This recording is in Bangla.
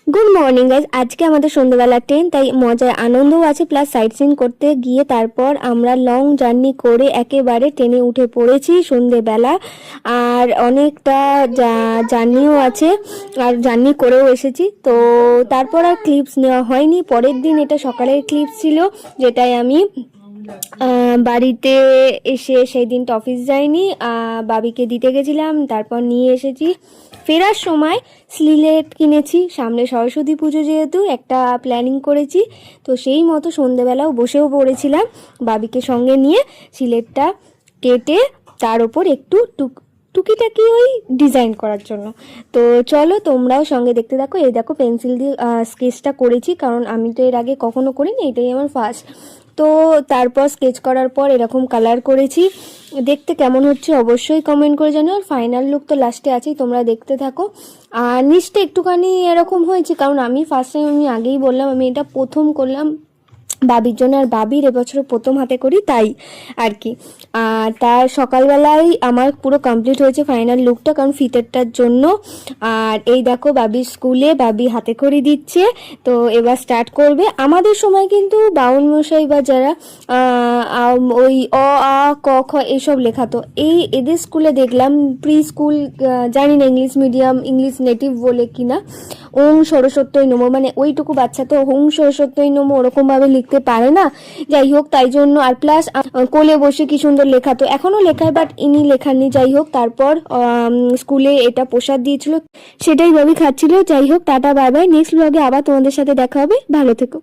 Good morning guys. আজকে আমাদের সন্ধ্যাবেলা ট্রেন, তাই মজার আনন্দও আছে, প্লাস সাইট সিন করতে গিয়ে তারপর আমরা লং জার্নি করে একেবারে ট্রেনে উঠে পড়েছি সন্ধ্যেবেলা। আর অনেকটা জার্নিও আছে, আর জার্নি করেও এসেছি। তো তারপর আর ক্লিপস নেওয়া হয়নি। পরের দিন এটা সকালের ক্লিপস ছিল, যেটাই আমি বাড়িতে এসে সেই দিনটা অফিস যাইনি, বাবিকে দিতে গেছিলাম, তারপর নিয়ে এসেছি। ফেরার সময় স্লিলেট কিনেছি, সামনে সরস্বতী পুজো যেহেতু একটা প্ল্যানিং করেছি, তো সেই মতো সন্ধেবেলাও বসেও পড়েছিলাম বাবিকে সঙ্গে নিয়ে স্লিলেটটা কেটে তার ওপর একটু টুকিটাকি ওই ডিজাইন করার জন্য। তো চলো তোমরাও সঙ্গে দেখতে থাকো। এই দেখো পেন্সিল দিয়ে স্কেচটা করেছি, কারণ আমি তো এর আগে কখনো করিনি, এটাই আমার ফার্স্ট। তো তারপর স্কেচ করার পর এরকম কালার করেছি। দেখতে কেমন হচ্ছে অবশ্যই কমেন্ট করে জানিও। আর ফাইনাল লুক তো লাস্টে আছেই, তোমরা দেখতে থাকো। আর নিচটা একটুখানি এরকম হয়েছে, কারণ আমি ফার্স্ট টাইম, আমি আগেই বললাম, আমি এটা প্রথম করলাম বাবির জন্য, আর বাবির এবছর প্রথম হাতে করি, তাই আর কি। আর তার সকালবেলায় আমার পুরো কমপ্লিট হয়েছে ফাইনাল লুকটা, কারণ ফিতেরটার জন্য। আর এই দেখো বাবির স্কুলে বাবি হাতে খড়ি দিচ্ছে, তো এবার স্টার্ট করবে। আমাদের সময় কিন্তু বাউন মশাই বা যারা ওই অ আ ক খ এইসব লেখাতো। এদের স্কুলে দেখলাম প্রি স্কুল, জানি না ইংলিশ মিডিয়াম, ইংলিশ নেটিভ বলে কিনা, ওং সরস্বত্যই নমঃ, মানে ওইটুকু বাচ্চা তো ওং সরস্বত্যই নমঃ ওরকম ভাবে লিখতে পারে না, যাই হোক তাই জন্য। আর প্লাস কোলে বসে কি সুন্দর লেখাতো, এখনো লেখায়, বাট ইনি লেখাননি, যাই হোক। তারপর স্কুলে এটা প্রসাদ দিয়েছিল, সেটাই ভাবি খাচ্ছিল। যাই হোক, টাটা বাই বাই। নেক্সট ব্লগে আবার তোমাদের সাথে দেখা হবে, ভালো থেকো।